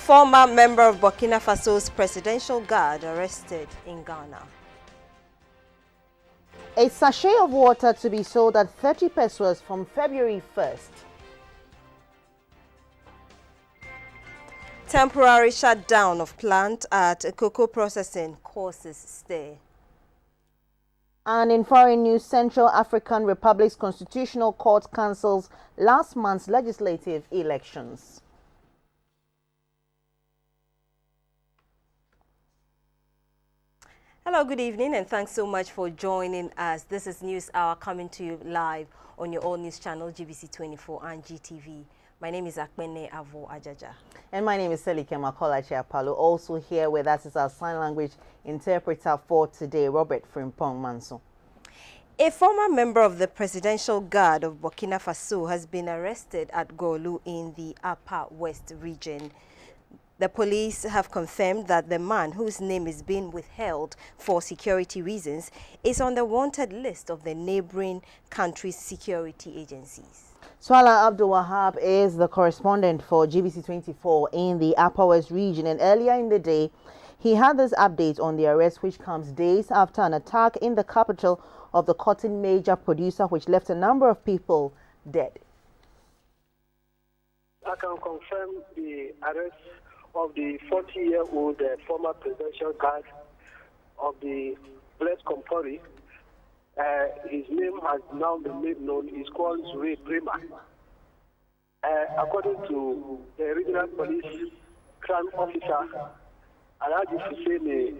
Former member of Burkina Faso's presidential guard arrested in Ghana. A sachet of water to be sold at 30 pesos from February 1st. Temporary shutdown of plant at cocoa processing causes stay. And in foreign news, Central African Republic's Constitutional Court cancels last month's legislative elections. Hello, good evening, and thanks so much for joining us. This is News Hour coming to you live on your all news channel, GBC24 and GTV. My name is Akpene Avo Ajaja. And my name is Selike Makola Chiapalo. Also here with us is our sign language interpreter for today, Robert Frimpong Manso. A former member of the Presidential Guard of Burkina Faso has been arrested at Golu in the Upper West region. The police have confirmed that the man, whose name is being withheld for security reasons, is on the wanted list of the neighboring country's security agencies. Swala Abdul Wahab is the correspondent for GBC24 in the Upper West region, and earlier in the day, he had this update on the arrest, which comes days after an attack in the capital of the cotton major producer, which left a number of people dead. I can confirm the arrest of the 40-year-old former presidential guard of the Blaise Compaoré. His name has now been made known. He's called Zure Prima. According to the regional police crime officer, Alhaji Hussein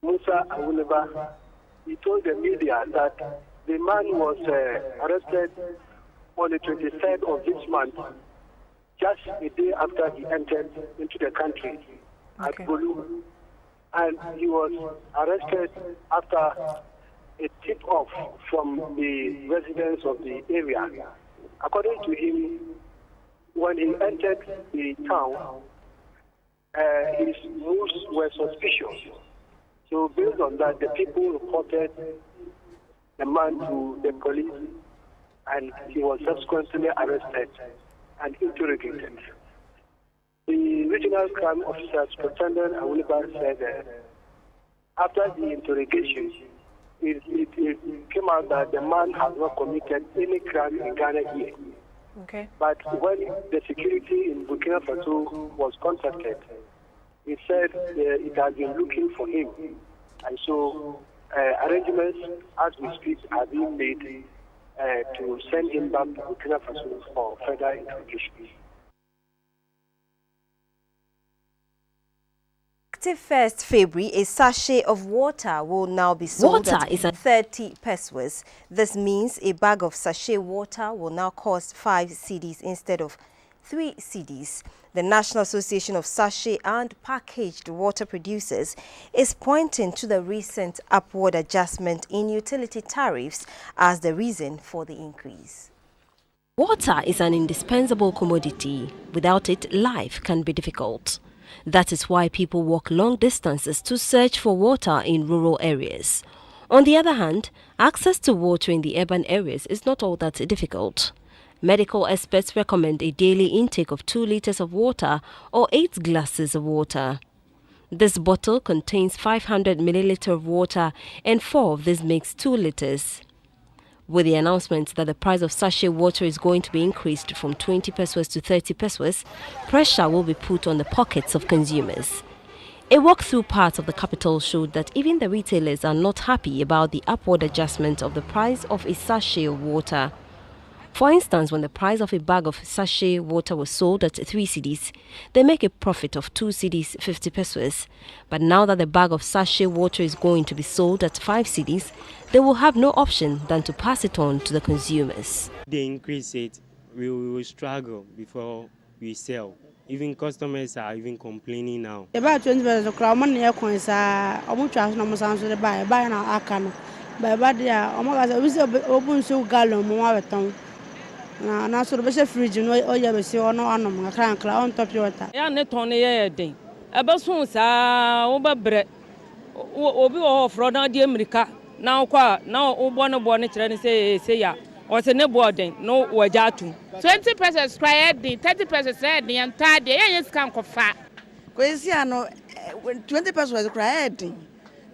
Musa Awuneba, he told the media that the man was arrested on the 23rd of this month, just a day after he entered into the country at Golu. And he was arrested after a tip-off from the residents of the area. According to him, when he entered the town, his moves were suspicious. So based on that, the people reported the man to the police, and he was subsequently arrested and interrogated. The regional crime officer, Superintendent Awuniba, said after the interrogation, it came out that the man has not committed any crime in Ghana here. Okay. But when the security in Burkina Faso was contacted, it said it has been looking for him. And so arrangements, as we speak, are being made to send him back to Burkina Faso for further interrogation. 1st February, a sachet of water will now be sold at 30 pesos. This means a bag of sachet water will now cost 5 cedis instead of 3 cedis. The National Association of Sachet and Packaged Water Producers is pointing to the recent upward adjustment in utility tariffs as the reason for the increase. Water is an indispensable commodity. Without it, life can be difficult. That is why people walk long distances to search for water in rural areas. On the other hand, access to water in the urban areas is not all that difficult. Medical experts recommend a daily intake of 2 liters of water or 8 glasses of water. This bottle contains 500 milliliters of water, and 4 of this makes 2 liters. With the announcement that the price of sachet water is going to be increased from 20 pesos to 30 pesos, pressure will be put on the pockets of consumers. A walk through parts of the capital showed that even the retailers are not happy about the upward adjustment of the price of a sachet of water. For instance, when the price of a bag of sachet water was sold at 3 cedis, they make a profit of 2 cedis 50 pesos. But now that the bag of sachet water is going to be sold at 5 cedis, they will have no option than to pass it on to the consumers. They increase it, we will struggle before we sell. Even customers are even complaining now. About 20 pesos, na so be fridge no o ya be se ono anom nkran nkra on top water ya ne ton ye den e be so sa wo be bre obi wo fro na di amerika na kwa na wo bo ne kire ne se ya ɔsɛ ne boɔden no wɔgya atom 20 pesos cry 30 pesos red and tired yes can kofa kwesi ano 20 pesos cry the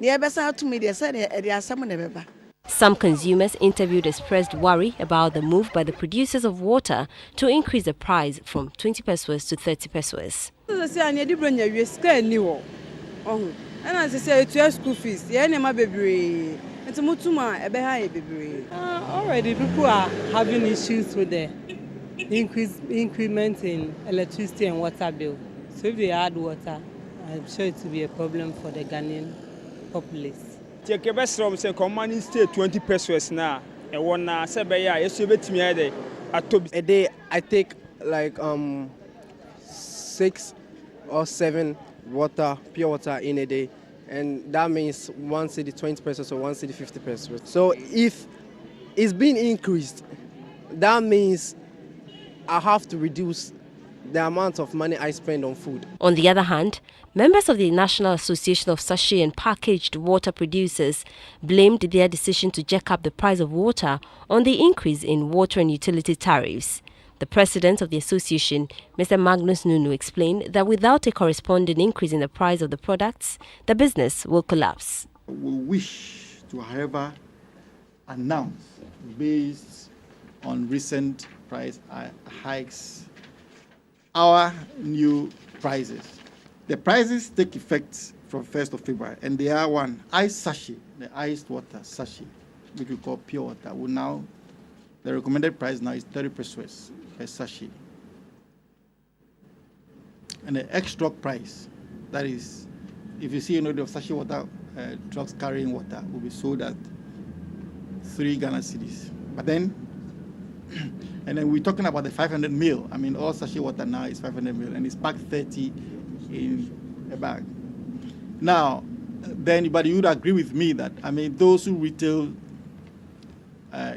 ebesa to me they said they are some nebeba. Some consumers interviewed expressed worry about the move by the producers of water to increase the price from 20 pesos to 30 pesos. Already people are having issues with the increment in electricity and water bill. So if they add water, I'm sure it will be a problem for the Ghanaian populace. Take a best from say commanding state 20 pesos now. And one say by yes you bet me a day I take like 6 or 7 pure water in a day, and that means 1 cedi 20 pesos or 1 cedi 50 pesos. So if it's been increased, that means I have to reduce the amount of money I spend on food. On the other hand, members of the National Association of Sachet and Packaged Water Producers blamed their decision to jack up the price of water on the increase in water and utility tariffs. The president of the association, Mr. Magnus Nunu, explained that without a corresponding increase in the price of the products, the business will collapse. We wish to, however, announce, based on recent price hikes, our new prices. The prices take effect from 1st of February, and they are one ice sachet, the iced water sachet, which we call pure water. The recommended price now is 30 pesos per sachet. And the extra price, that is, if you see of sachet water trucks carrying water, will be sold at 3 Ghana cedis. But then, and then we're talking about the 500 ml. I mean, all sachet water now is 500 ml, and it's packed 30 in a bag. Now, then, but you would agree with me that, I mean, those who retail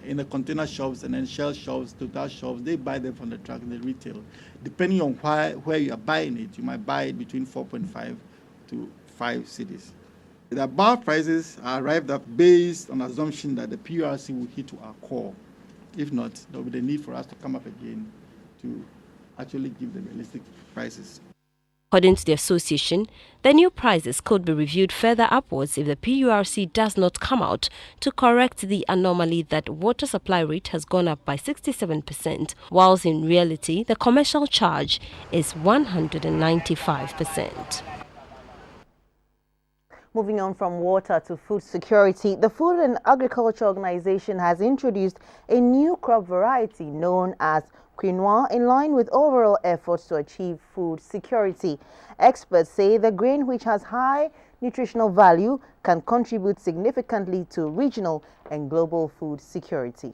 in the container shops and then shell shops, total shops, they buy them from the truck, they retail. Depending on where you are buying it, you might buy it between 4.5 to 5 cedis. The above prices are arrived at based on assumption that the PRC will hit to our core. If not, there will be the need for us to come up again to actually give them realistic prices. According to the association, the new prices could be reviewed further upwards if the PURC does not come out to correct the anomaly that water supply rate has gone up by 67%, whilst in reality the commercial charge is 195%. Moving on from water to food security, the Food and Agriculture Organization has introduced a new crop variety known as quinoa in line with overall efforts to achieve food security. Experts say the grain, which has high nutritional value, can contribute significantly to regional and global food security.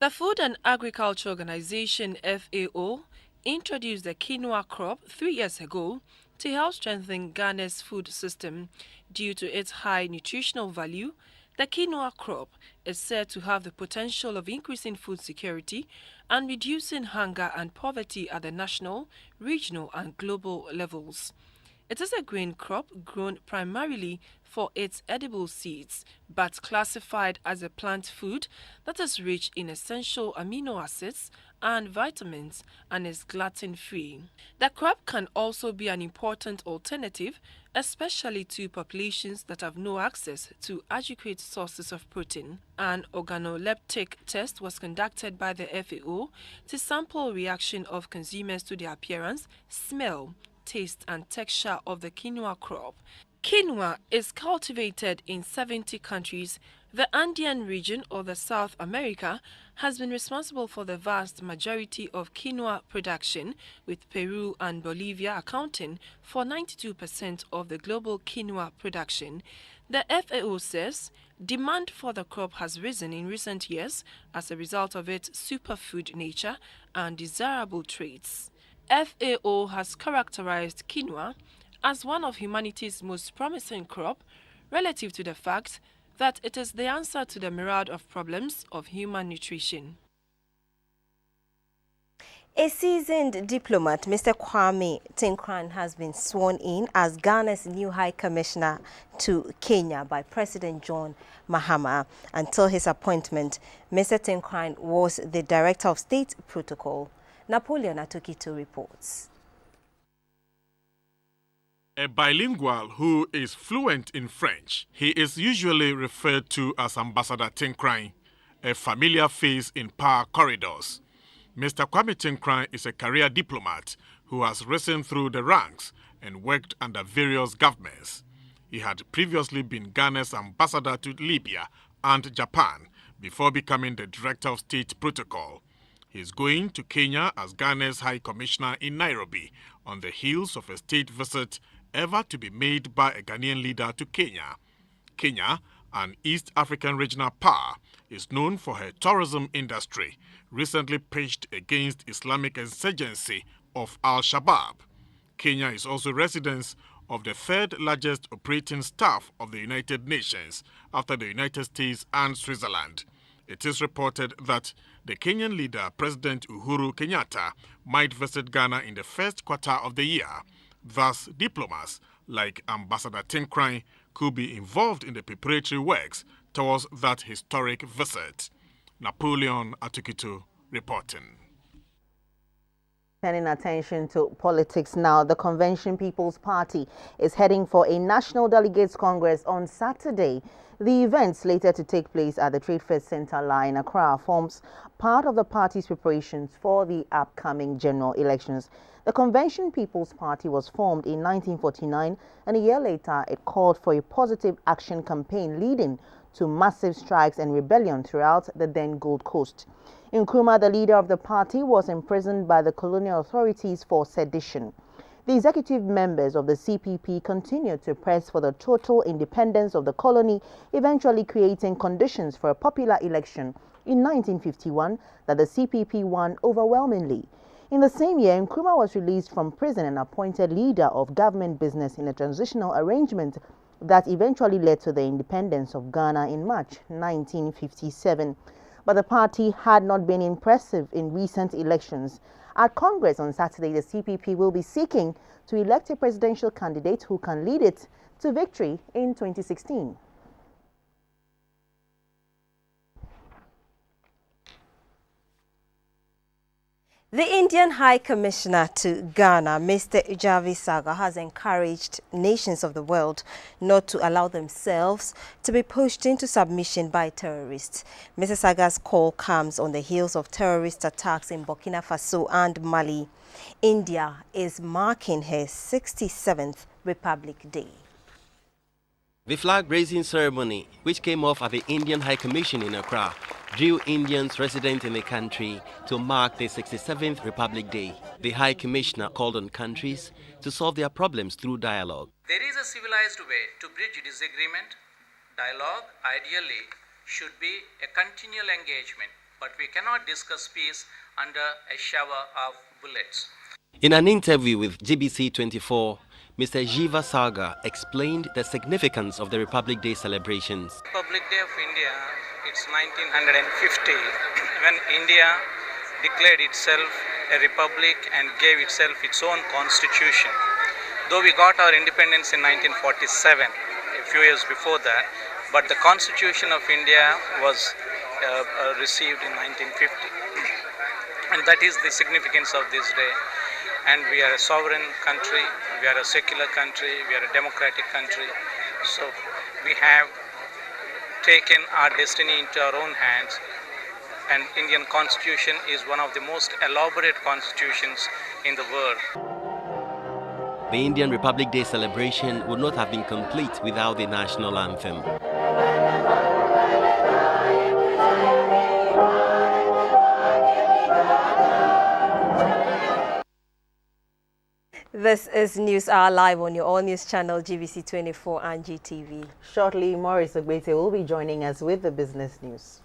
The Food and Agriculture Organization (FAO) introduced the quinoa crop 3 years ago to help strengthen Ghana's food system. Due to its high nutritional value, the quinoa crop is said to have the potential of increasing food security and reducing hunger and poverty at the national, regional and global levels. It is a grain crop grown primarily for its edible seeds, but classified as a plant food that is rich in essential amino acids and vitamins and is gluten-free. The crop can also be an important alternative, especially to populations that have no access to adequate sources of protein. An organoleptic test was conducted by the FAO to sample reaction of consumers to the appearance, smell, taste and texture of the quinoa crop. Quinoa is cultivated in 70 countries. The Andean region or the South America has been responsible for the vast majority of quinoa production, with Peru and Bolivia accounting for 92% of the global quinoa production. The FAO says demand for the crop has risen in recent years as a result of its superfood nature and desirable traits. FAO has characterized quinoa as one of humanity's most promising crop relative to the fact that it is the answer to the myriad of problems of human nutrition. A seasoned diplomat, Mr. Kwame Tinkran, has been sworn in as Ghana's new High Commissioner to Kenya by President John Mahama. Until his appointment, Mr. Tinkran was the Director of State Protocol. Napoleon Atukito reports. A bilingual who is fluent in French, he is usually referred to as Ambassador Tinkran, a familiar face in power corridors. Mr. Kwame Tinkran is a career diplomat who has risen through the ranks and worked under various governments. He had previously been Ghana's ambassador to Libya and Japan before becoming the Director of State Protocol. He is going to Kenya as Ghana's High Commissioner in Nairobi on the heels of a state visit ever to be made by a Ghanaian leader to Kenya. Kenya, an East African regional power, is known for her tourism industry, recently pitched against Islamic insurgency of Al-Shabaab. Kenya is also residence of the third largest operating staff of the United Nations after the United States and Switzerland. It is reported that the Kenyan leader, President Uhuru Kenyatta, might visit Ghana in the first quarter of the year. Thus, diplomats like Ambassador Tinkran could be involved in the preparatory works towards that historic visit. Napoleon Atukito reporting. Turning attention to politics now, the Convention People's Party is heading for a National Delegates Congress on Saturday. The event, slated to take place at the Trade Fair Center in Accra, forms part of the party's preparations for the upcoming general elections. The Convention People's Party was formed in 1949, and a year later it called for a positive action campaign leading to massive strikes and rebellion throughout the then Gold Coast. Nkrumah, the leader of the party, was imprisoned by the colonial authorities for sedition. The executive members of the CPP continued to press for the total independence of the colony, eventually creating conditions for a popular election in 1951 that the CPP won overwhelmingly. In the same year, Nkrumah was released from prison and appointed leader of government business in a transitional arrangement that eventually led to the independence of Ghana in March 1957. But the party had not been impressive in recent elections. At Congress on Saturday, the CPP will be seeking to elect a presidential candidate who can lead it to victory in 2016. The Indian High Commissioner to Ghana, Mr. Javi Saga, has encouraged nations of the world not to allow themselves to be pushed into submission by terrorists. Mr. Saga's call comes on the heels of terrorist attacks in Burkina Faso and Mali. India is marking her 67th Republic Day. The flag-raising ceremony, which came off at the Indian High Commission in Accra, drew Indians resident in the country to mark the 67th Republic Day. The High Commissioner called on countries to solve their problems through dialogue. There is a civilized way to bridge disagreement. Dialogue, ideally, should be a continual engagement, but we cannot discuss peace under a shower of bullets. In an interview with GBC24, Mr. Jiva Saga explained the significance of the Republic Day celebrations. Republic Day of India, it's 1950, when India declared itself a republic and gave itself its own constitution. Though we got our independence in 1947, a few years before that, but the constitution of India was received in 1950. And that is the significance of this day. And we are a sovereign country, we are a secular country, we are a democratic country. So we have taken our destiny into our own hands, and Indian Constitution is one of the most elaborate constitutions in the world. The Indian Republic Day celebration would not have been complete without the national anthem. This is News Hour live on your all-news channel GBC24 and GTV. Shortly, Maurice Ogbete will be joining us with the business news.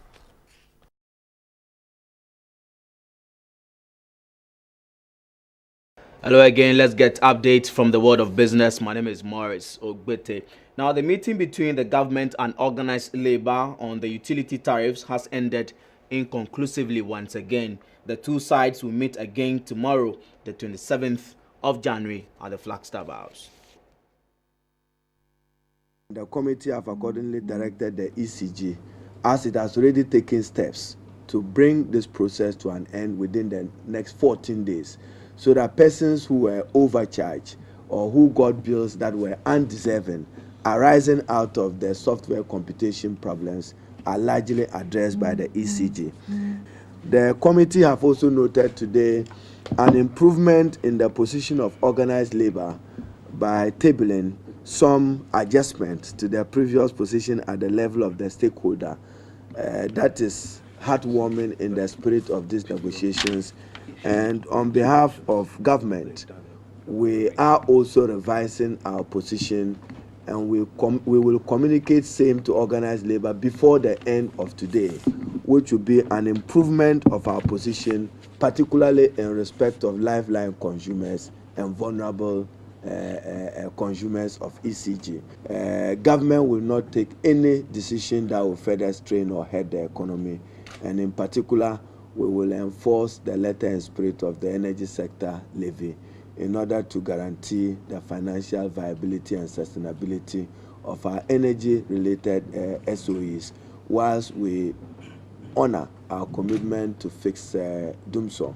Hello again, let's get updates from the world of business. My name is Maurice Ogbete. Now, the meeting between the government and organized labor on the utility tariffs has ended inconclusively once again. The two sides will meet again tomorrow, the 27th of January, at the Flagstaff House. The committee have accordingly directed the ECG, as it has already taken steps to bring this process to an end within the next 14 days, so that persons who were overcharged or who got bills that were undeserving arising out of the software computation problems are largely addressed by the ECG. The committee have also noted today an improvement in the position of organized labor by tabling some adjustment to their previous position at the level of the stakeholder. That is heartwarming in the spirit of these negotiations. And on behalf of government, we are also revising our position, and we will communicate same to organized labor before the end of today, which will be an improvement of our position, particularly in respect of lifeline consumers and vulnerable consumers of ECG. Government will not take any decision that will further strain or hurt the economy, and in particular, we will enforce the letter and spirit of the energy sector levy in order to guarantee the financial viability and sustainability of our energy-related SOEs, whilst we honor our commitment to fix doomsday.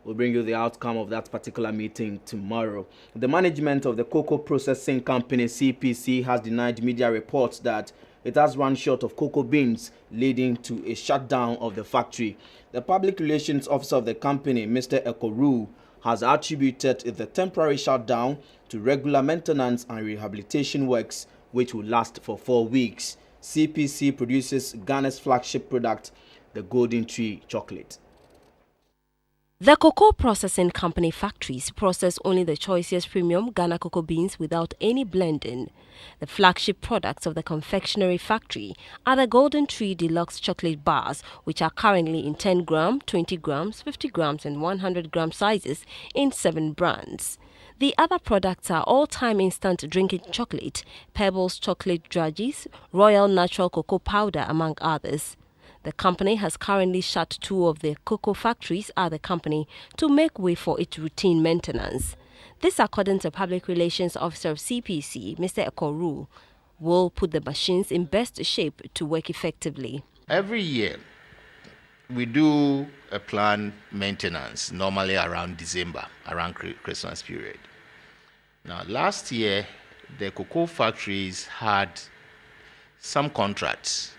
We'll bring you the outcome of that particular meeting tomorrow. The management of the cocoa processing company CPC has denied media reports that it has run short of cocoa beans, leading to a shutdown of the factory. The public relations officer of the company, Mr. Ekoru, has attributed the temporary shutdown to regular maintenance and rehabilitation works, which will last for 4 weeks. CPC produces Ghana's flagship product, the Golden Tree chocolate. The cocoa processing company factories process only the choicest premium Ghana cocoa beans without any blending. The flagship products of the confectionery factory are the Golden Tree Deluxe chocolate bars, which are currently in 10 gram, 20 grams, 50 grams and 100 gram sizes in 7 brands. The other products are all-time instant drinking chocolate, Pebbles chocolate drudges, Royal Natural Cocoa Powder, among others. The company has currently shut 2 of the cocoa factories at the company to make way for its routine maintenance. This, according to Public Relations Officer of CPC, Mr. Ekoru, will put the machines in best shape to work effectively. Every year, we do a planned maintenance, normally around December, around Christmas period. Now, last year, the cocoa factories had some contracts,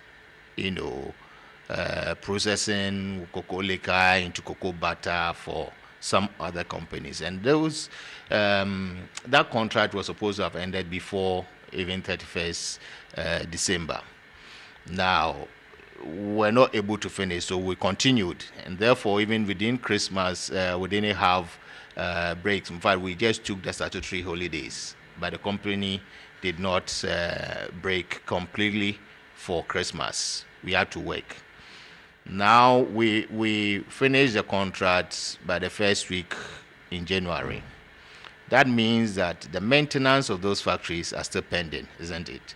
processing cocoa liquor into cocoa butter for some other companies, and those that contract was supposed to have ended before even 31st December. Now we're not able to finish, so we continued, and therefore even within Christmas we didn't have breaks. In fact, we just took the statutory holidays, but the company did not break completely for Christmas. We had to work. Now we finished the contracts by the first week in January. That means that the maintenance of those factories are still pending, isn't it?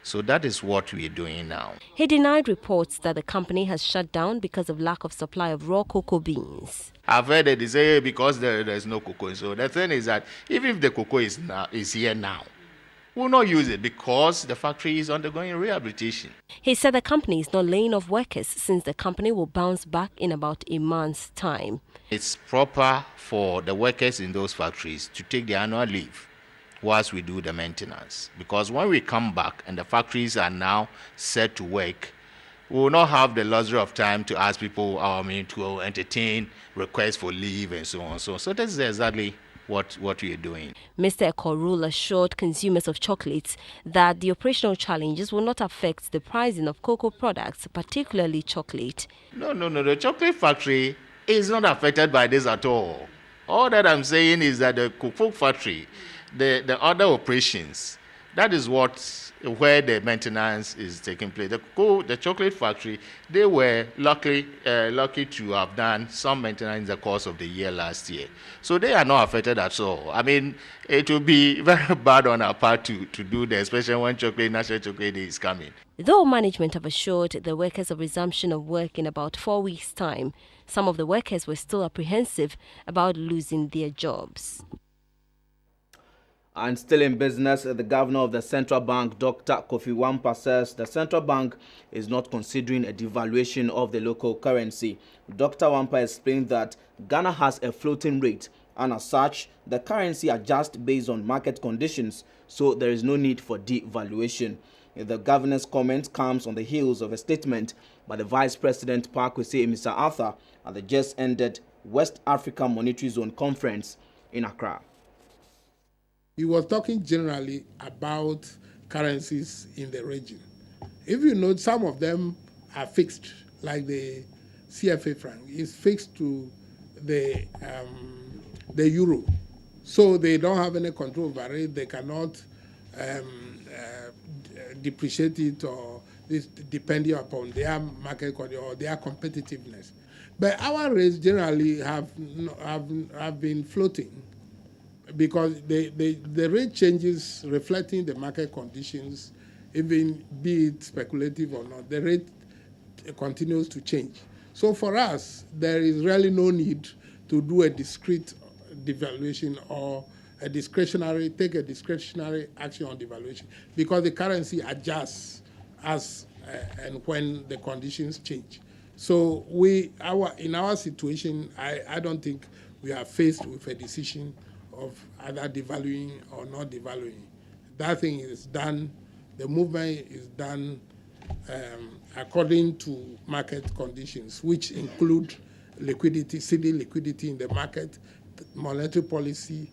So that is what we are doing now. He denied reports that the company has shut down because of lack of supply of raw cocoa beans. I've heard that they say because there's no cocoa. So the thing is that even if the cocoa is here now, we'll not use it because the factory is undergoing rehabilitation. He said the company is not laying off workers since the company will bounce back in about a month's time. It's proper for the workers in those factories to take their annual leave whilst we do the maintenance. Because when we come back and the factories are now set to work, we will not have the luxury of time to ask people, to entertain requests for leave and so on. So this is exactly what we are doing. Mr. Ekoru assured consumers of chocolates that the operational challenges will not affect the pricing of cocoa products, particularly chocolate. No. The chocolate factory is not affected by this at all. All that I'm saying is that the cocoa factory, the other operations, That is where the maintenance is taking place. The chocolate factory, they were lucky to have done some maintenance in the course of the year last year. So they are not affected at all. I mean, it will be very bad on our part to do that, especially when National Chocolate Day is coming. Though management have assured the workers of resumption of work in about 4 weeks' time, some of the workers were still apprehensive about losing their jobs. And still in business, the governor of the central bank, Dr. Kofi Wampa, says the central bank is not considering a devaluation of the local currency. Dr. Wampa explained that Ghana has a floating rate, and as such, the currency adjusts based on market conditions, so there is no need for devaluation. The governor's comment comes on the heels of a statement by the Vice President Park Mr. Arthur at the just ended West Africa Monetary Zone Conference in Accra. He was talking generally about currencies in the region. If you note, some of them are fixed, like the CFA franc is fixed to the euro. So they don't have any control over it. They cannot depreciate it or this depending upon their market or their competitiveness. But our rates generally have been floating, because the rate changes reflecting the market conditions, even be it speculative or not, the rate continues to change. So for us, there is really no need to do a discrete devaluation or take a discretionary action on devaluation, because the currency adjusts as and when the conditions change. So in our situation, I don't think we are faced with a decision of either devaluing or not devaluing. That thing is done, the movement is done according to market conditions, which include liquidity, city liquidity in the market, monetary policy,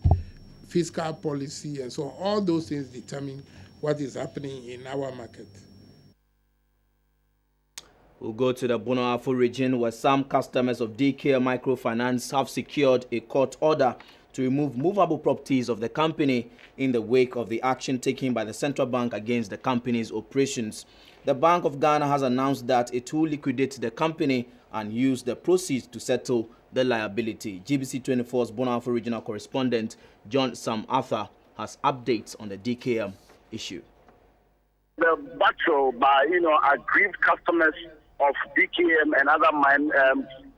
fiscal policy, and so on. All those things determine what is happening in our market. We'll go to the Bono-Afo region, where some customers of DK Microfinance have secured a court order to remove movable properties of the company in the wake of the action taken by the central bank against the company's operations. The Bank of Ghana has announced that it will liquidate the company and use the proceeds to settle the liability. GBC24's Bono-Afo regional correspondent John Sam Arthur has updates on the DKM issue. The battle by aggrieved customers of DKM and other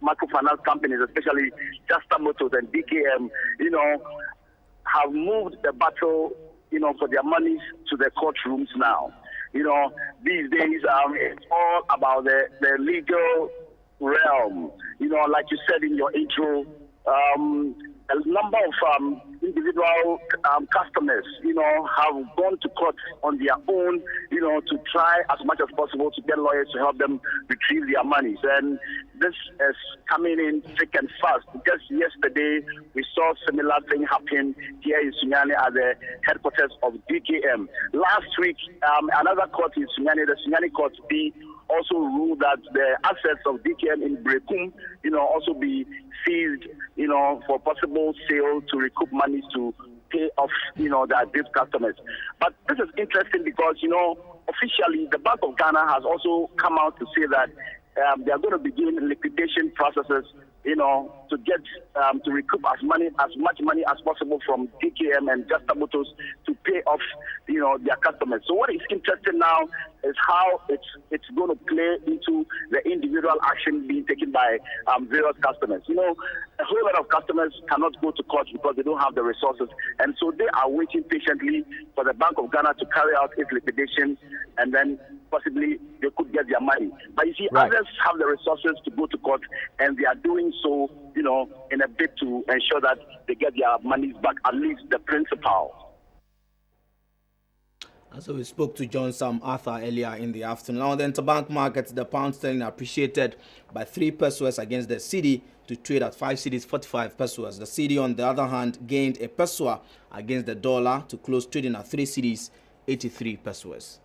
microfinance companies, especially Justa Motors and DKM, have moved the battle, for their monies to the courtrooms now. These days it's all about the legal realm. Like you said in your intro, a number of individual customers, have gone to court on their own, to try as much as possible to get lawyers to help them retrieve their monies. And this is coming in thick and fast. Just yesterday, we saw similar thing happen here in Sunyani at the headquarters of DKM. Last week, another court in Sunyani, the Sunyani Court B, also ruled that the assets of DKM in Brekum, also be seized, for possible sale to recoup monies to pay off, their debt customers. But this is interesting because, officially the Bank of Ghana has also come out to say that they are going to begin liquidation processes, to get to recoup as much money as possible from DKM and Justa Motors to pay off, their customers. So what is interesting now is how it's going to play into the individual action being taken by various customers. A whole lot of customers cannot go to court because they don't have the resources, and so they are waiting patiently for the Bank of Ghana to carry out its liquidation, and then possibly they could get their money. But you see, others have the resources to go to court, and they are doing so, in a bid to ensure that they get their monies back, at least the principal. So we spoke to John Sam Arthur earlier in the afternoon. Now, the interbank markets, the pound sterling appreciated by 3 pesos against the cedi to trade at 5 cedis 45 pesos. The cedi, on the other hand, gained a peso against the dollar to close trading at 3 cedis 83 pesos.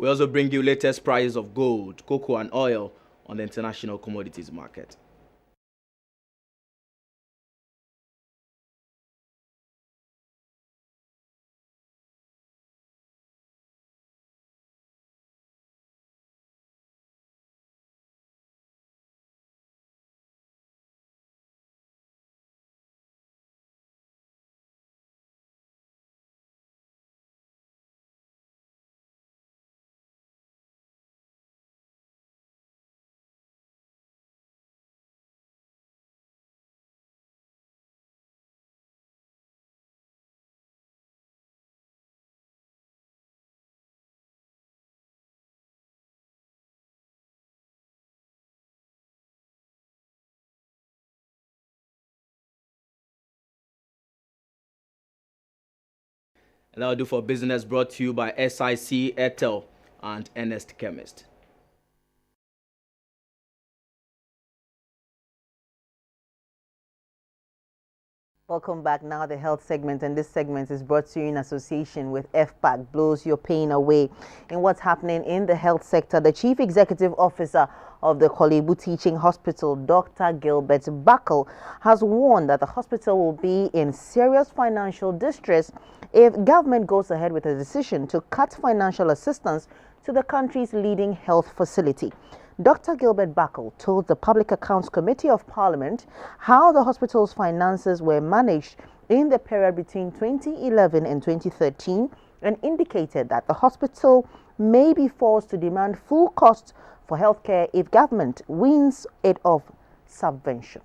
We also bring you latest prices of gold, cocoa and oil on the international commodities market. And that'll do for business, brought to you by SIC, Airtel, and Ernest Chemist. Welcome back. Now the health segment, and this segment is brought to you in association with FPAC, Blows Your Pain Away. In what's happening in the health sector, the Chief Executive Officer of the Kolebu Teaching Hospital, Dr. Gilbert Buckle, has warned that the hospital will be in serious financial distress if government goes ahead with a decision to cut financial assistance to the country's leading health facility. Dr. Gilbert Buckle told the Public Accounts Committee of Parliament how the hospital's finances were managed in the period between 2011 and 2013 and indicated that the hospital may be forced to demand full cost for healthcare if government weans it of subvention.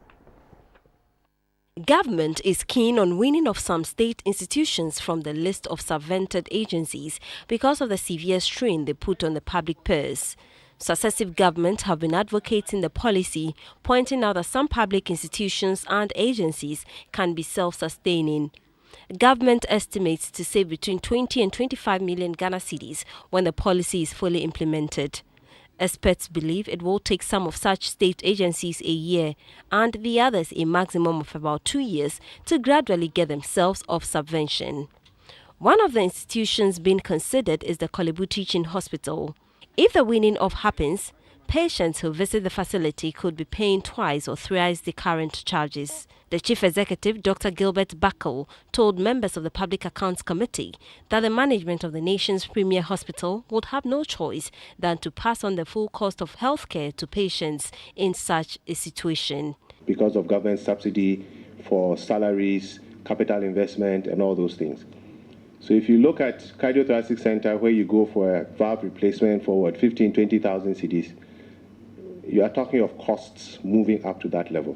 Government is keen on weaning off some state institutions from the list of subvented agencies because of the severe strain they put on the public purse. Successive governments have been advocating the policy, pointing out that some public institutions and agencies can be self-sustaining. Government estimates to save between 20 and 25 million Ghana cedis when the policy is fully implemented. Experts believe it will take some of such state agencies a year and the others a maximum of about 2 years to gradually get themselves off subvention. One of the institutions being considered is the Kolebu Teaching Hospital. If the weaning off happens, patients who visit the facility could be paying twice or thrice the current charges. The Chief Executive, Dr. Gilbert Buckle, told members of the Public Accounts Committee that the management of the nation's premier hospital would have no choice than to pass on the full cost of healthcare to patients in such a situation. Because of government subsidy for salaries, capital investment, and all those things. So if you look at cardiothoracic center where you go for a valve replacement for 15,000-20,000 cedis, you are talking of costs moving up to that level.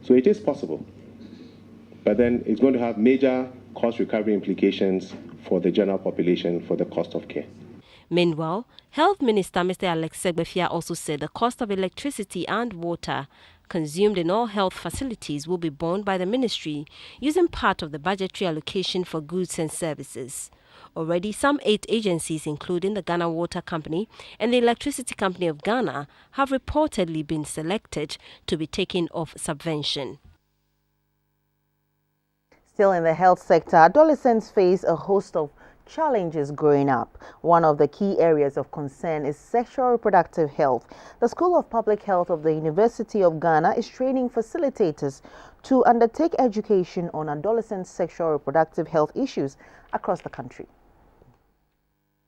So it is possible, but then it's going to have major cost recovery implications for the general population for the cost of care. Meanwhile, Health Minister Mr. Alex Segbefia also said the cost of electricity and water consumed in all health facilities will be borne by the ministry using part of the budgetary allocation for goods and services. Already, some 8 agencies, including the Ghana Water Company and the Electricity Company of Ghana, have reportedly been selected to be taken off subvention. Still in the health sector, adolescents face a host of challenges growing up. One of the key areas of concern is sexual reproductive health. The School of Public Health of the University of Ghana is training facilitators to undertake education on adolescent sexual reproductive health issues across the country.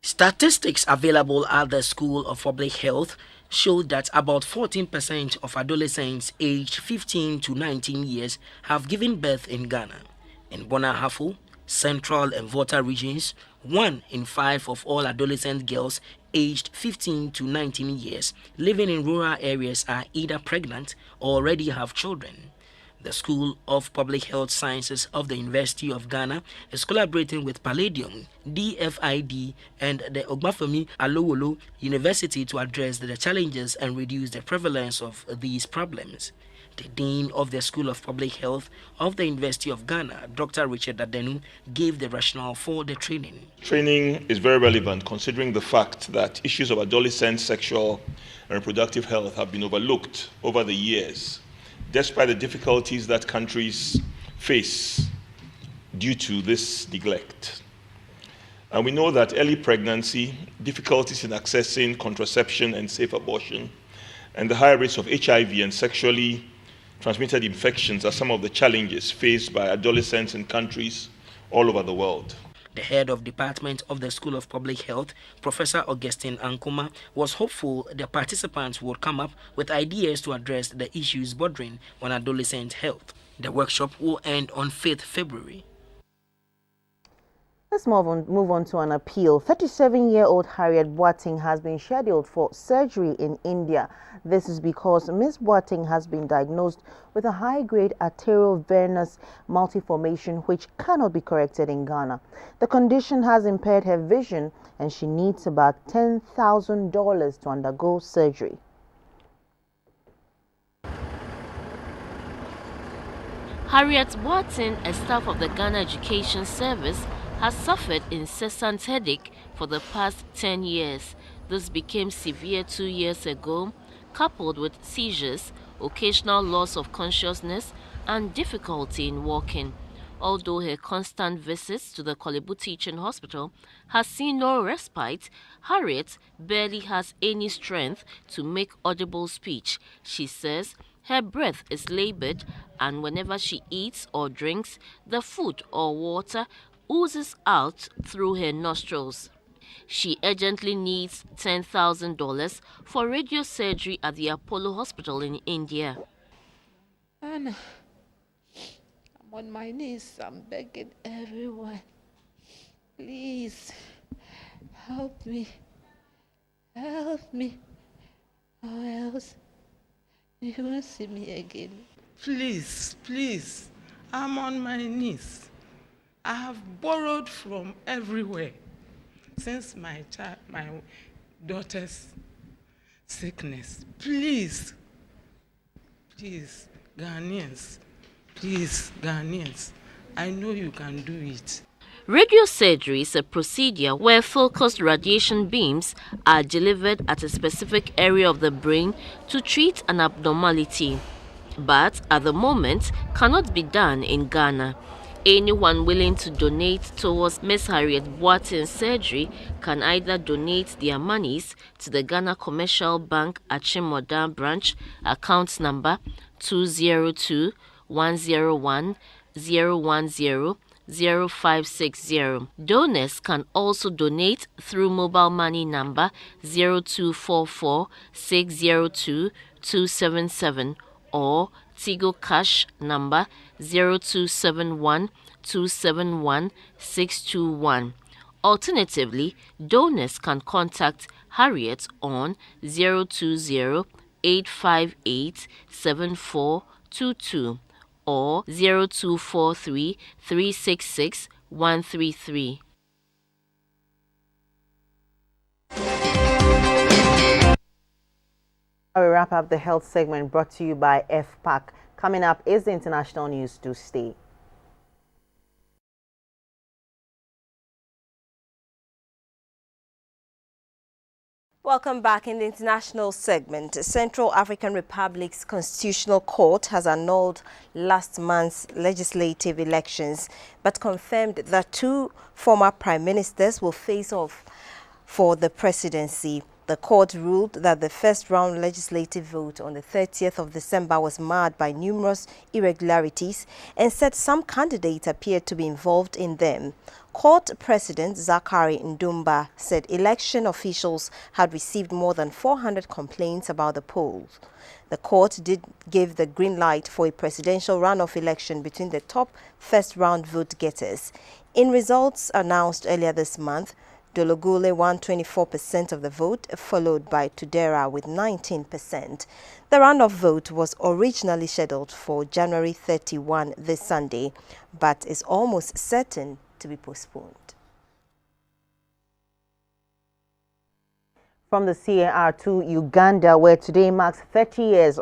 Statistics available at the School of Public Health show that about 14% of adolescents aged 15 to 19 years have given birth in Ghana. In Bona Hafu, Central and Volta regions, 1 in 5 of all adolescent girls aged 15 to 19 years living in rural areas are either pregnant or already have children. The School of Public Health Sciences of the University of Ghana is collaborating with Palladium, DFID, and the Ogbafemi Alowolo University to address the challenges and reduce the prevalence of these problems. The Dean of the School of Public Health of the University of Ghana, Dr. Richard Adenu, gave the rationale for the training. Training is very relevant considering the fact that issues of adolescent sexual and reproductive health have been overlooked over the years, despite the difficulties that countries face due to this neglect. And we know that early pregnancy, difficulties in accessing contraception and safe abortion, and the high rates of HIV and sexually transmitted infections are some of the challenges faced by adolescents in countries all over the world. The head of department of the School of Public Health, Professor Augustine Ankuma, was hopeful the participants would come up with ideas to address the issues bordering on adolescent health. The workshop will end on 5th February. Let's move on to an appeal. 37-year-old Harriet Boateng has been scheduled for surgery in India. This is because Ms. Boateng has been diagnosed with a high-grade arteriovenous malformation which cannot be corrected in Ghana. The condition has impaired her vision and she needs about $10,000 to undergo surgery. Harriet Boateng, a staff of the Ghana Education Service, has suffered incessant headache for the past 10 years. This became severe 2 years ago, coupled with seizures, occasional loss of consciousness, and difficulty in walking. Although her constant visits to the Kolebu Teaching Hospital has seen no respite, Harriet barely has any strength to make audible speech. She says her breath is labored, and whenever she eats or drinks, the food or water oozes out through her nostrils. She urgently needs $10,000 for radiosurgery at the Apollo Hospital in India. Anna, I'm on my knees. I'm begging everyone. Please, help me. Help me. Or else you won't see me again. Please, please, I'm on my knees. I have borrowed from everywhere since my daughter's sickness. Please, please, Ghanaians, I know you can do it. Radiosurgery is a procedure where focused radiation beams are delivered at a specific area of the brain to treat an abnormality, but at the moment cannot be done in Ghana. Anyone willing to donate towards Ms. Harriet Boateng's surgery can either donate their monies to the Ghana Commercial Bank Achimota branch, account number 202-101-010-0560. Donors can also donate through mobile money number 0244-602-277 or Tigo Cash number 0271-271-621. Alternatively, donors can contact Harriet on 020-858-7422 or 0243-366-133. We wrap up the health segment brought to you by FPAC. Coming up is the international news. Do stay. Welcome back. In the international segment, Central African Republic's Constitutional Court has annulled last month's legislative elections, but confirmed that 2 former prime ministers will face off for the presidency. The court ruled that the first-round legislative vote on the 30th of December was marred by numerous irregularities and said some candidates appeared to be involved in them. Court President Zachary Ndumba said election officials had received more than 400 complaints about the polls. The court did give the green light for a presidential runoff election between the top first-round vote-getters. In results announced earlier this month, Dologule won 24% of the vote, followed by Tudera with 19%. The runoff vote was originally scheduled for January 31 this Sunday, but is almost certain to be postponed. From the CAR to Uganda, where today marks 30 years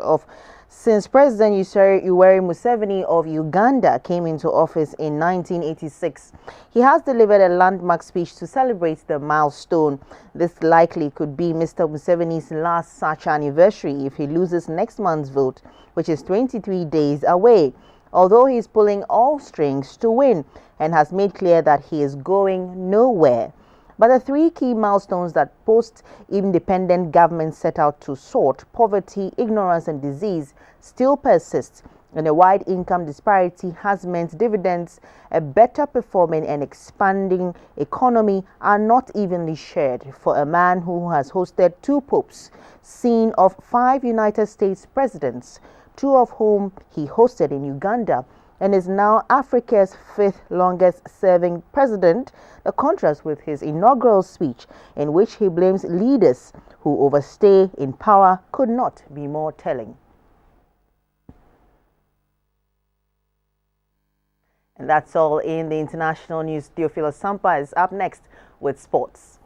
since President Yoweri Museveni of Uganda came into office in 1986. He has delivered a landmark speech to celebrate the milestone. This likely could be Mr. Museveni's last such anniversary if he loses next month's vote, which is 23 days away. Although he is pulling all strings to win and has made clear that he is going nowhere. But the three key milestones that post-independent government set out to sort, poverty, ignorance and disease, still persist, and a wide income disparity has meant dividends, a better performing and expanding economy are not evenly shared for a man who has hosted 2 popes, seen of 5 United States presidents, 2 of whom he hosted in Uganda, and is now Africa's 5th longest serving president. The contrast with his inaugural speech, in which he blames leaders who overstay in power, could not be more telling. And that's all in the international news. Theophilus Sampa is up next with sports.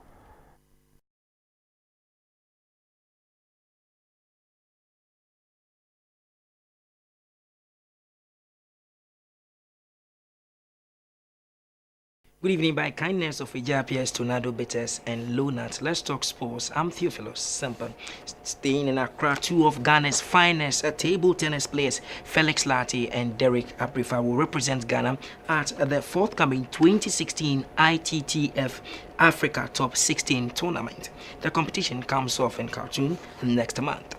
Good evening. By kindness of Ejapias, Tornado Betters and Lonat, let's talk sports. I'm Theophilus Semper. Staying in Accra, 2 of Ghana's finest table tennis players, Felix Lartey and Derek Abrifa, will represent Ghana at the forthcoming 2016 ITTF Africa Top 16 tournament. The competition comes off in Khartoum next month.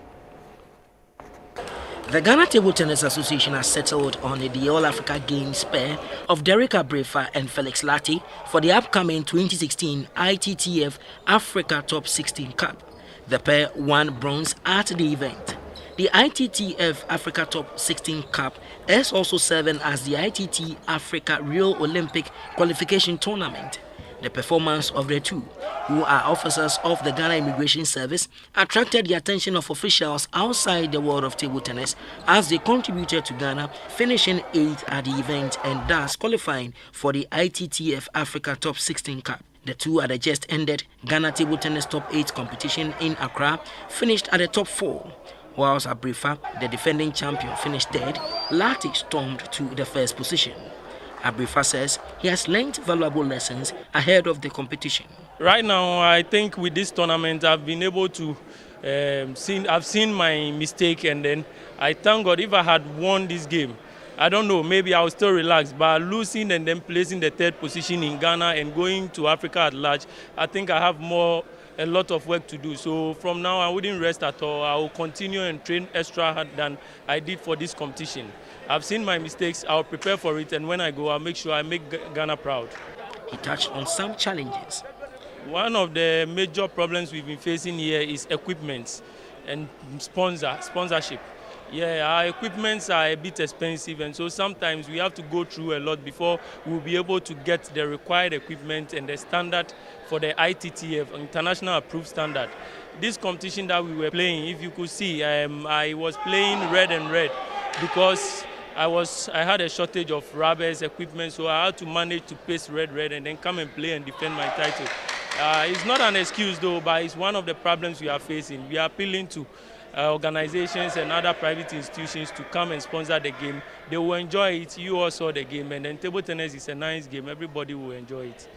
The Ghana Table Tennis Association has settled on the All-Africa Games pair of Derek Abrifa and Felix Lartey for the upcoming 2016 ITTF Africa Top 16 Cup. The pair won bronze at the event. The ITTF Africa Top 16 Cup is also serving as the ITT Africa Rio Olympic Qualification Tournament. The performance of the two, who are officers of the Ghana Immigration Service, attracted the attention of officials outside the world of table tennis as they contributed to Ghana finishing 8th at the event and thus qualifying for the ITTF Africa Top 16 Cup. The two at the just ended Ghana Table Tennis Top 8 competition in Accra finished at the top 4. Whilst Abrifa, the defending champion, finished third, Lartey stormed to the first position. Abrifa says he has learned valuable lessons ahead of the competition. Right now, I think with this tournament, I've been able to I've seen my mistake, and then I thank God. If I had won this game, I don't know, maybe I will still relax. But losing and then placing the 3rd position in Ghana and going to Africa at large, I think I have a lot of work to do. So from now, I wouldn't rest at all. I will continue and train extra hard than I did for this competition. I've seen my mistakes, I'll prepare for it, and when I go, I'll make sure I make Ghana proud. He touched on some challenges. One of the major problems we've been facing here is equipment and sponsorship. Yeah, our equipments are a bit expensive, and so sometimes we have to go through a lot before we'll be able to get the required equipment and the standard for the ITTF, international approved standard. This competition that we were playing, if you could see, I was playing red and red because I had a shortage of rubbers, equipment, so I had to manage to pace red and then come and play and defend my title. It's not an excuse though, but it's one of the problems we are facing. We are appealing to organizations and other private institutions to come and sponsor the game. They will enjoy it. You all saw the game, and then table tennis is a nice game. Everybody will enjoy it.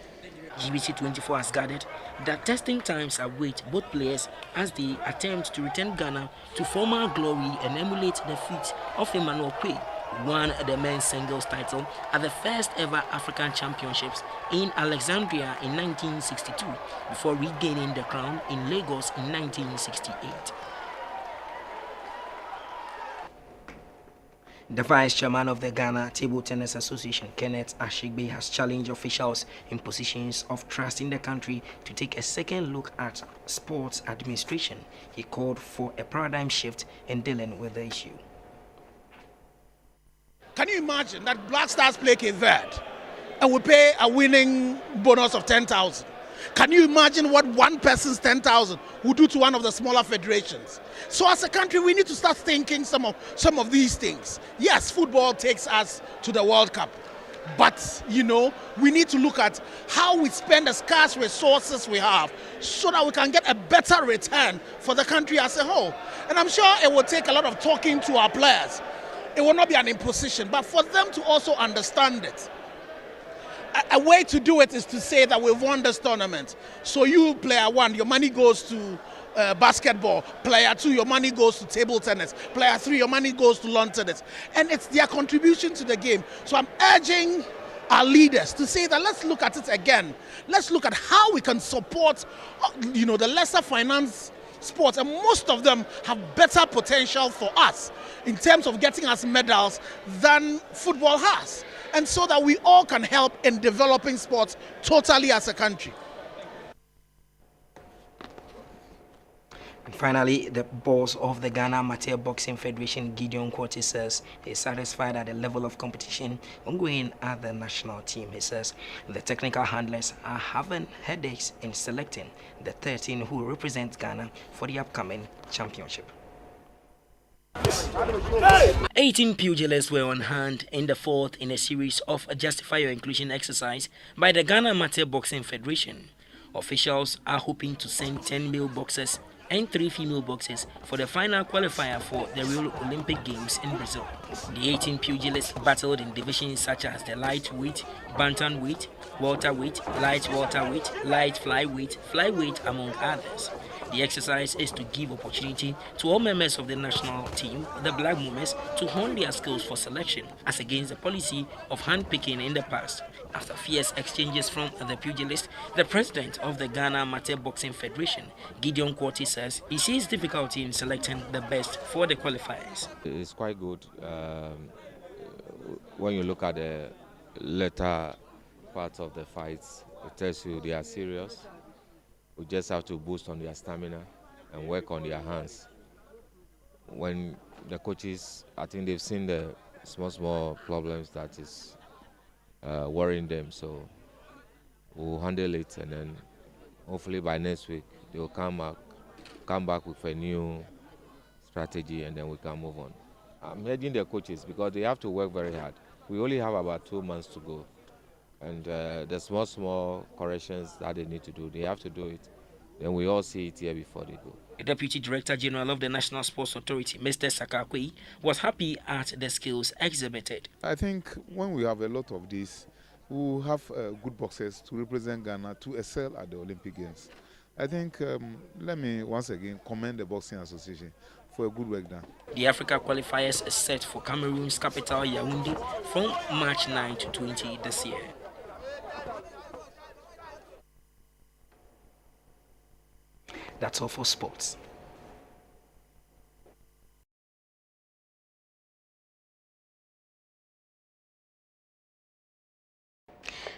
GBC24 has gathered that testing times await both players as they attempt to return Ghana to former glory and emulate the feat of Emmanuel Quay, who won the men's singles title at the first ever African Championships in Alexandria in 1962 before regaining the crown in Lagos in 1968. The vice chairman of the Ghana Table Tennis Association, Kenneth Ashigbe, has challenged officials in positions of trust in the country to take a second look at sports administration. He called for a paradigm shift in dealing with the issue. Can you imagine that Black Stars play Cape Verde and we pay a winning bonus of 10,000? Can you imagine what one person's 10,000 would do to one of the smaller federations? So as a country, we need to start thinking some of these things. Yes, football takes us to the World Cup. But, we need to look at how we spend the scarce resources we have so that we can get a better return for the country as a whole. And I'm sure it will take a lot of talking to our players. It will not be an imposition, but for them to also understand it. A way to do it is to say that we've won this tournament. So you, player 1, your money goes to basketball. Player 2, your money goes to table tennis. Player 3, your money goes to lawn tennis. And it's their contribution to the game. So I'm urging our leaders to say that let's look at it again. Let's look at how we can support, the lesser finance sports, and most of them have better potential for us in terms of getting us medals than football has, and so that we all can help in developing sports totally as a country. And finally, the boss of the Ghana Amateur Boxing Federation, Gideon Quarty, says he is satisfied at the level of competition ongoing at the national team. He says the technical handlers are having headaches in selecting the 13 who represent Ghana for the upcoming championship. 18 pugilists were on hand in the fourth in a series of a Justify Your Inclusion exercise by the Ghana Amateur Boxing Federation. Officials are hoping to send 10 male boxers and 3 female boxers for the final qualifier for the Rio Olympic Games in Brazil. The 18 pugilists battled in divisions such as the lightweight, bantamweight, welterweight, light welterweight, light flyweight, among others. The exercise is to give opportunity to all members of the national team, the Black Mummers, to hone their skills for selection, as against the policy of handpicking in the past. After fierce exchanges from the pugilist, the president of the Ghana Amateur Boxing Federation, Gideon Quarty, says he sees difficulty in selecting the best for the qualifiers. It's quite good when you look at the later parts of the fights. It tells you they are serious. We just have to boost on their stamina and work on their hands. When the coaches, I think they've seen the small problems that is worrying them, so we'll handle it, and then hopefully by next week they will come back with a new strategy, and then we can move on. I'm urging the coaches because they have to work very hard. We only have about 2 months to go. And the small corrections that they need to do, they have to do it. Then we all see it here before they go. The Deputy Director General of the National Sports Authority, Mr. Sakakwe, was happy at the skills exhibited. I think when we have a lot of this, we will have good boxers to represent Ghana to excel at the Olympic Games. I think, let me once again commend the Boxing Association for a good work done. The Africa qualifiers is set for Cameroon's capital, Yaoundé, from March 9 to 20 this year. That's all for sports.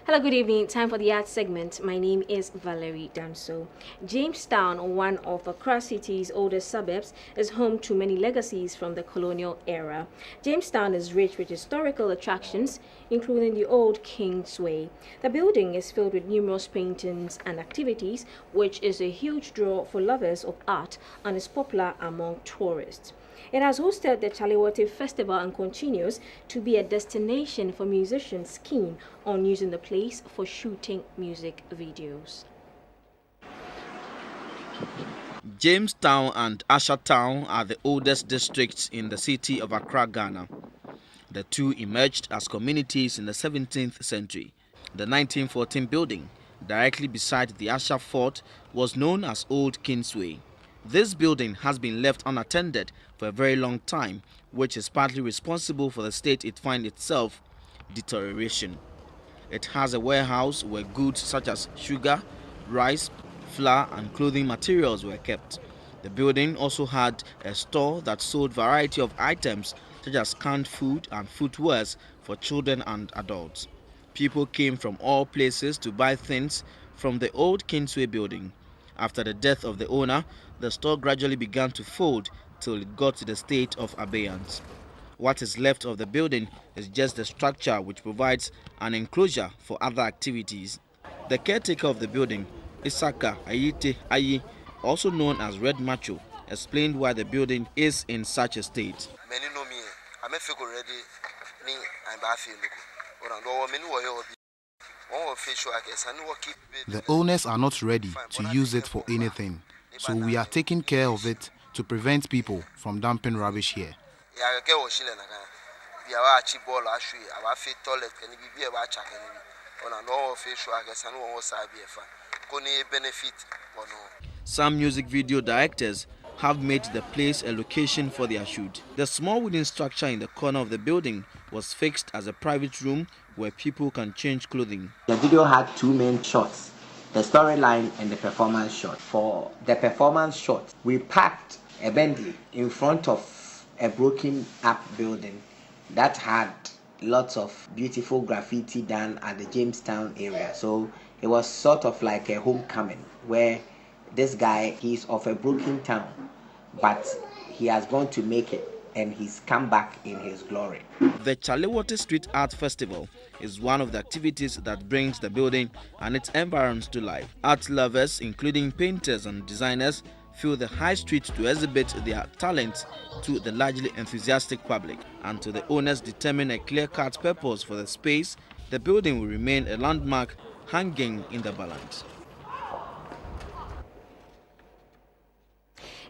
Hello, good evening. Time for the art segment. My name is Valerie Danso. Jamestown, one of Accra City's oldest suburbs, is home to many legacies from the colonial era. Jamestown is rich with historical attractions, including the old Kingsway. The building is filled with numerous paintings and activities, which is a huge draw for lovers of art and is popular among tourists. It has hosted the Chaliwati Festival and continues to be a destination for musicians keen on using the place for shooting music videos. Jamestown and Ashatown are the oldest districts in the city of Accra, Ghana. The two emerged as communities in the 17th century. The 1914 building, directly beside the Asha Fort, was known as Old Kingsway. This building has been left unattended for a very long time, which is partly responsible for the state it finds itself, deterioration. It has a warehouse where goods such as sugar, rice, flour and clothing materials were kept. The building also had a store that sold a variety of items such as canned food and footwears for children and adults. People came from all places to buy things from the Old Kingsway building. After the death of the owner, the store gradually began to fold till it got to the state of abeyance. What is left of the building is just the structure which provides an enclosure for other activities. The caretaker of the building, Isaka Ayite Ayi, also known as Red Macho, explained why the building is in such a state. Many know me. I'm a figure ready. The owners are not ready to use it for anything, so we are taking care of it to prevent people from dumping rubbish here. Some music video directors have made the place a location for their shoot. The small wooden structure in the corner of the building was fixed as a private room where people can change clothing. The video had two main shots, the storyline and the performance shot. For the performance shot, we parked a Bentley in front of a broken up building that had lots of beautiful graffiti done at the Jamestown area. So it was sort of like a homecoming where this guy, he's of a broken town, but he has gone to make it and he's come back in his glory. The Chalewote Street Art Festival is one of the activities that brings the building and its environs to life. Art lovers, including painters and designers, fill the high street to exhibit their talents to the largely enthusiastic public. Until the owners determine a clear-cut purpose for the space, the building will remain a landmark hanging in the balance.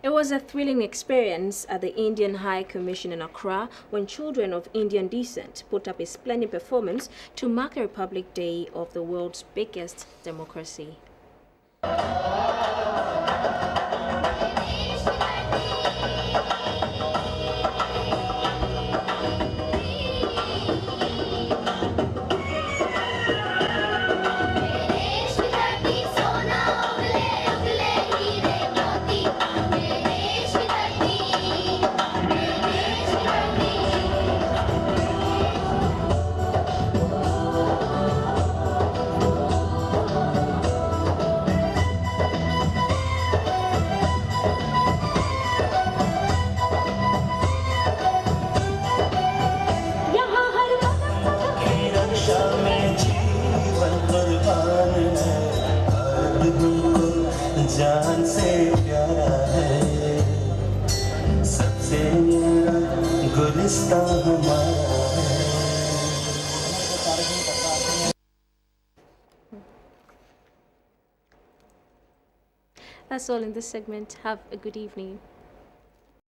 It was a thrilling experience at the Indian High Commission in Accra when children of Indian descent put up a splendid performance to mark the Republic Day of the world's biggest democracy. जान से प्यारा है सबसे गुलिस्तां हमारा है. That's all in this segment. Have a good evening.